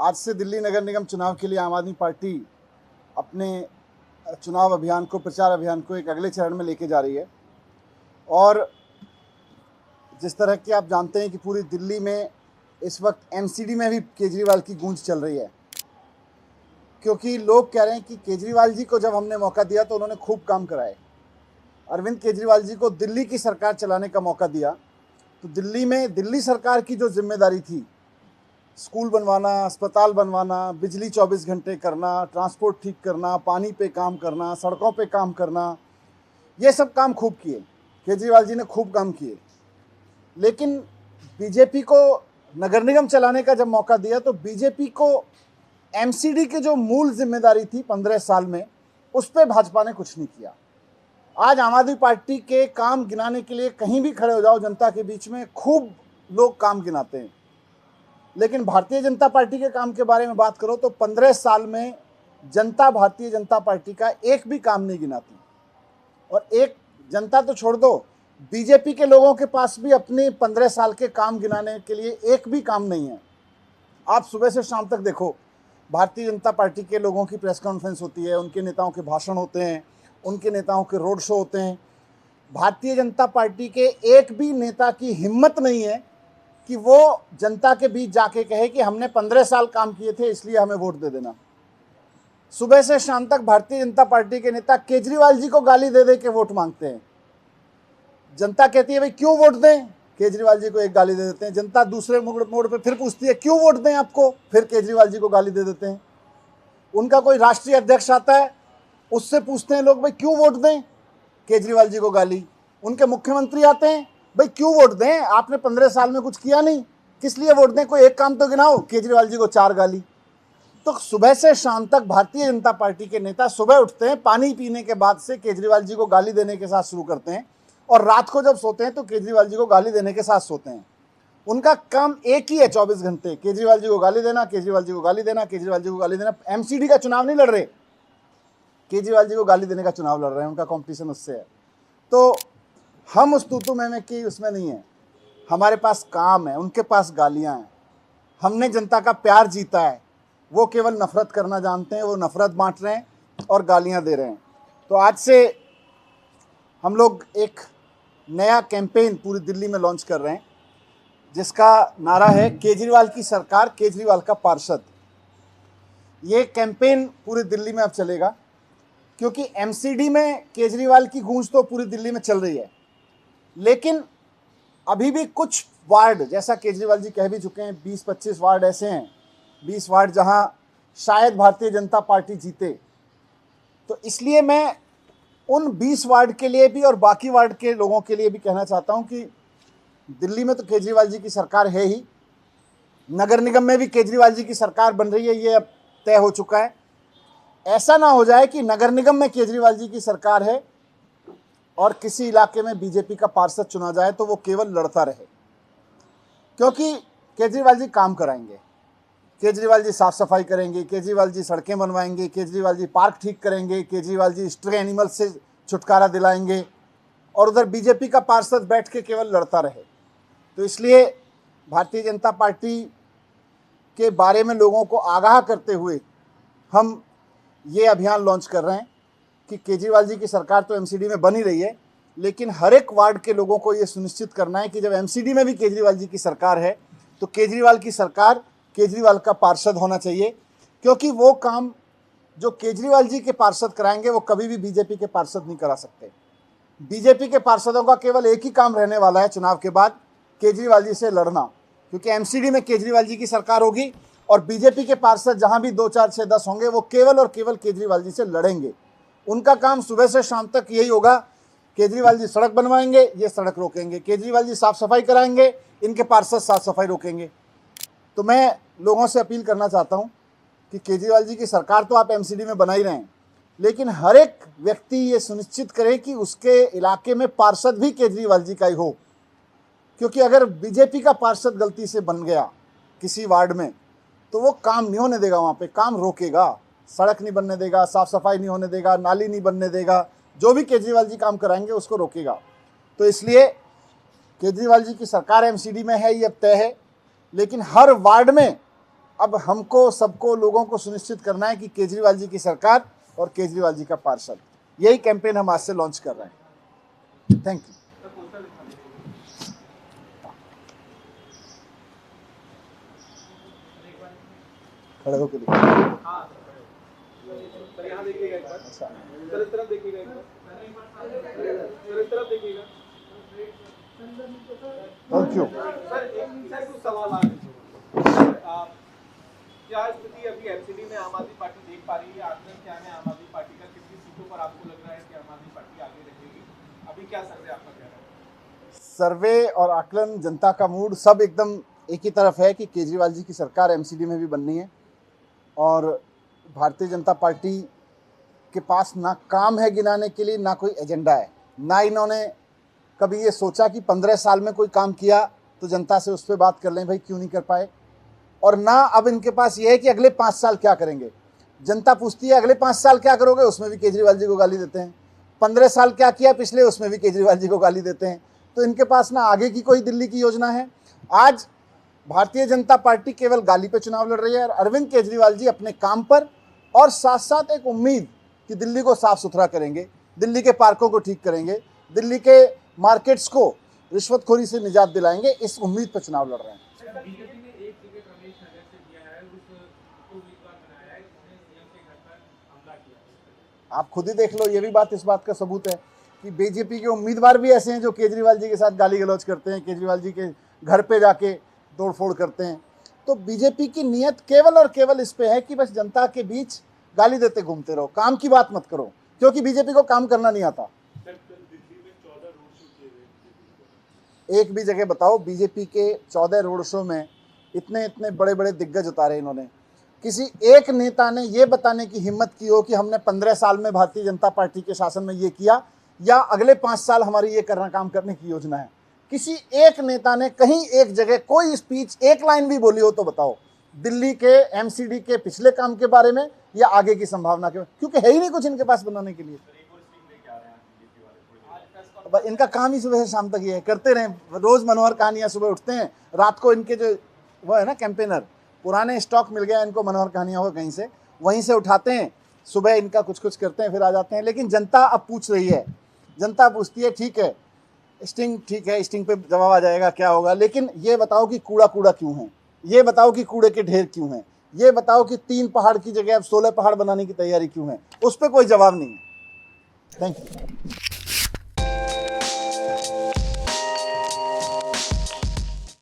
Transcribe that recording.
आज से दिल्ली नगर निगम चुनाव के लिए आम आदमी पार्टी अपने चुनाव अभियान को, प्रचार अभियान को एक अगले चरण में लेके जा रही है। और जिस तरह की आप जानते हैं कि पूरी दिल्ली में इस वक्त एमसीडी में भी केजरीवाल की गूंज चल रही है, क्योंकि लोग कह रहे हैं कि केजरीवाल जी को जब हमने मौका दिया तो उन्होंने खूब काम कराए। अरविंद केजरीवाल जी को दिल्ली की सरकार चलाने का मौका दिया तो दिल्ली में दिल्ली सरकार की जो जिम्मेदारी थी, स्कूल बनवाना, अस्पताल बनवाना, बिजली 24 घंटे करना, ट्रांसपोर्ट ठीक करना, पानी पे काम करना, सड़कों पे काम करना, ये सब काम खूब किए। केजरीवाल जी ने खूब काम किए। लेकिन बीजेपी को नगर निगम चलाने का जब मौका दिया तो बीजेपी को एमसीडी की जो मूल जिम्मेदारी थी 15 साल में, उस पर भाजपा ने कुछ नहीं किया। आज आम आदमी पार्टी के काम गिनाने के लिए कहीं भी खड़े हो जाओ जनता के बीच में, खूब लोग काम गिनाते हैं। लेकिन भारतीय जनता पार्टी के काम के बारे में बात करो तो 15 साल में जनता भारतीय जनता पार्टी का एक भी काम नहीं गिनाती। और एक जनता तो छोड़ दो, बीजेपी के लोगों के पास भी अपने 15 साल के काम गिनाने के लिए एक भी काम नहीं है। आप सुबह से शाम तक देखो, भारतीय जनता पार्टी के लोगों की प्रेस कॉन्फ्रेंस होती है, उनके नेताओं के भाषण होते हैं, उनके नेताओं के रोड शो होते हैं। भारतीय जनता पार्टी के एक भी नेता की हिम्मत नहीं है कि वो जनता के बीच जाके कहे कि हमने 15 साल काम किए थे इसलिए हमें वोट दे देना। सुबह से शाम तक भारतीय जनता पार्टी के नेता केजरीवाल जी को गाली दे दे के वोट मांगते हैं। जनता कहती है भाई क्यों वोट दें, केजरीवाल जी को एक गाली दे देते हैं। जनता दूसरे मोड़ पे फिर पूछती है क्यों वोट दें आपको, फिर केजरीवाल जी को गाली दे देते हैं। उनका कोई राष्ट्रीय अध्यक्ष आता है, उससे पूछते हैं लोग भाई क्यों वोट दें, केजरीवाल जी को गाली। उनके मुख्यमंत्री आते हैं, भाई क्यों वोट दें, आपने 15 साल में कुछ किया नहीं, किस लिए वोट दें, कोई एक काम तो गिनाओ, केजरीवाल जी को 4 गाली। तो सुबह से शाम तक भारतीय जनता पार्टी के नेता सुबह उठते हैं, पानी पीने के बाद से केजरीवाल जी को गाली देने के साथ शुरू करते हैं, और रात को जब सोते हैं तो केजरीवाल जी को गाली देने के साथ सोते हैं। उनका काम एक ही है 24 घंटे, केजरीवाल जी को गाली देना, केजरीवाल जी को गाली देना, केजरीवाल जी को गाली देना। एमसीडी का चुनाव नहीं लड़ रहे, केजरीवाल जी को गाली देने का चुनाव लड़ रहे हैं, उनका कॉम्पिटिशन उससे है। तो हम उस तूतू में कि उसमें नहीं है, हमारे पास काम है, उनके पास गालियां हैं। हमने जनता का प्यार जीता है, वो केवल नफरत करना जानते हैं, वो नफरत बांट रहे हैं और गालियां दे रहे हैं। तो आज से हम लोग एक नया कैंपेन पूरी दिल्ली में लॉन्च कर रहे हैं, जिसका नारा है केजरीवाल की सरकार, केजरीवाल का पार्षद। ये कैंपेन पूरी दिल्ली में अब चलेगा, क्योंकि एमसीडी में केजरीवाल की गूंज तो पूरी दिल्ली में चल रही है, लेकिन अभी भी कुछ वार्ड, जैसा केजरीवाल जी कह भी चुके हैं, 20-25 वार्ड ऐसे हैं, 20 वार्ड जहां शायद भारतीय जनता पार्टी जीते। तो इसलिए मैं उन 20 वार्ड के लिए भी और बाकी वार्ड के लोगों के लिए भी कहना चाहता हूं कि दिल्ली में तो केजरीवाल जी की सरकार है ही, नगर निगम में भी केजरीवाल जी की सरकार बन रही है, ये अब तय हो चुका है। ऐसा ना हो जाए कि नगर निगम में केजरीवाल जी की सरकार है और किसी इलाके में बीजेपी का पार्षद चुना जाए तो वो केवल लड़ता रहे, क्योंकि केजरीवाल जी काम कराएंगे, केजरीवाल जी साफ सफाई करेंगे, केजरीवाल जी सड़कें बनवाएंगे, केजरीवाल जी पार्क ठीक करेंगे, केजरीवाल जी स्ट्रे एनिमल से छुटकारा दिलाएंगे, और उधर बीजेपी का पार्षद बैठ के केवल लड़ता रहे। तो इसलिए भारतीय जनता पार्टी के बारे में लोगों को आगाह करते हुए हम ये अभियान लॉन्च कर रहे हैं कि केजरीवाल जी की सरकार तो एमसीडी में बन ही रही है, लेकिन हर एक वार्ड के लोगों को ये सुनिश्चित करना है कि जब एमसीडी में भी केजरीवाल जी की सरकार है तो केजरीवाल की सरकार, केजरीवाल का पार्षद होना चाहिए, क्योंकि वो काम जो केजरीवाल जी के पार्षद कराएंगे वो कभी भी बीजेपी के पार्षद नहीं करा सकते। बीजेपी के पार्षदों का केवल एक ही काम रहने वाला है चुनाव के बाद, केजरीवाल जी से लड़ना, क्योंकि एमसीडी में केजरीवाल जी की सरकार होगी और बीजेपी के पार्षद जहां भी 2, 4, 6, 10 होंगे वो केवल और केवल केजरीवाल जी से लड़ेंगे। उनका काम सुबह से शाम तक यही होगा, केजरीवाल जी सड़क बनवाएंगे, ये सड़क रोकेंगे, केजरीवाल जी साफ सफाई कराएंगे, इनके पार्षद साफ सफाई रोकेंगे। तो मैं लोगों से अपील करना चाहता हूं कि केजरीवाल जी की सरकार तो आप एमसीडी में बना ही रहे हैं, लेकिन हर एक व्यक्ति ये सुनिश्चित करे कि उसके इलाके में पार्षद भी केजरीवाल जी का ही हो, क्योंकि अगर बीजेपी का पार्षद गलती से बन गया किसी वार्ड में तो वो काम नहीं होने देगा, वहाँ पे काम रोकेगा, सड़क नहीं बनने देगा, साफ सफाई नहीं होने देगा, नाली नहीं बनने देगा, जो भी केजरीवाल जी काम कराएंगे उसको रोकेगा। तो इसलिए केजरीवाल जी की सरकार एमसीडी में है, ये अब तय है, लेकिन हर वार्ड में अब हमको सबको लोगों को सुनिश्चित करना है कि केजरीवाल जी की सरकार और केजरीवाल जी का पार्षद, यही कैंपेन हम आज से लॉन्च कर रहे हैं। Thank you. खड़े होकर देखिए। अच्छा, थैंक यू। क्या स्थिति अभी एमसीडी में आम आदमी पार्टी देख पा रही है? आकलन क्या है आम आदमी पार्टी का? कितनी सीटों पर आपको लग रहा है कि आम आदमी पार्टी आगे रहेगी? अभी क्या सर्वे आपका कह रहा है? सर्वे और आकलन, जनता का मूड सब एकदम एक ही तरफ है कि केजरीवाल जी की सरकार एमसीडी में भी बननी है और भारतीय जनता पार्टी के पास ना काम है गिनाने के लिए, ना कोई एजेंडा है। ना इन्होंने कभी ये सोचा कि 15 साल में कोई काम किया तो जनता से उस पर बात कर लें भाई क्यों नहीं कर पाए, और ना अब इनके पास ये है कि अगले 5 साल क्या करेंगे। जनता पूछती है अगले 5 साल क्या करोगे, उसमें भी केजरीवाल जी को गाली देते हैं। 15 साल क्या किया पिछले, उसमें भी केजरीवाल जी को गाली देते हैं। तो इनके पास ना आगे की कोई दिल्ली की योजना है। आज भारतीय जनता पार्टी केवल गाली पे चुनाव लड़ रही है और अरविंद केजरीवाल जी अपने काम पर और साथ साथ एक उम्मीद कि दिल्ली को साफ सुथरा करेंगे, दिल्ली के पार्कों को ठीक करेंगे, दिल्ली के मार्केट्स को रिश्वतखोरी से निजात दिलाएंगे, इस उम्मीद पर चुनाव लड़ रहे हैं। बीजेपी ने एक टिकट रमेश नगर से दिया है, उसको उम्मीदवार बनाया है जिसने सीएम के घर पर हमला किया। आप खुद ही देख लो, ये भी बात इस बात का सबूत है कि बीजेपी के उम्मीदवार भी ऐसे हैं जो केजरीवाल जी के साथ गाली गलौज करते हैं, केजरीवाल जी के घर पे जाके तोड़फोड़ करते हैं। तो बीजेपी की नीयत केवल और केवल इस पे है कि बस जनता के बीच गाली देते घूमते रहो, काम की बात मत करो, क्योंकि बीजेपी को काम करना नहीं आता। एक भी जगह बताओ बीजेपी के 14 रोड शो में इतने इतने बड़े बड़े दिग्गज उतारे इन्होंने, किसी एक नेता ने ये बताने की हिम्मत की हो कि हमने 15 साल में भारतीय जनता पार्टी के शासन में ये किया या अगले 5 साल हमारी ये काम करने की योजना है। किसी एक नेता ने कहीं एक जगह कोई स्पीच, एक लाइन भी बोली हो तो बताओ, दिल्ली के एमसीडी के पिछले काम के बारे में या आगे की संभावना के, क्योंकि है ही नहीं कुछ इनके पास बनाने के लिए। इनका काम ही सुबह से शाम तक ये है, करते रहे, रोज मनोहर कहानियां। सुबह उठते हैं, रात को इनके जो वो है ना कैंपेनर, पुराने स्टॉक मिल गया इनको मनोहर कहानियां हो कहीं से, वहीं से उठाते हैं, सुबह इनका कुछ कुछ करते हैं, फिर आ जाते हैं। लेकिन जनता अब पूछ रही है, जनता पूछती है ठीक है स्टिंग, ठीक है स्टिंग पे जवाब आ जाएगा क्या होगा, लेकिन ये बताओ कि कूड़ा कूड़ा क्यों है, ये बताओ कि कूड़े के ढेर क्यों हैं, ये बताओ कि 3 पहाड़ की जगह अब 16 पहाड़ बनाने की तैयारी क्यों है, उस पर कोई जवाब नहीं है। Thank you.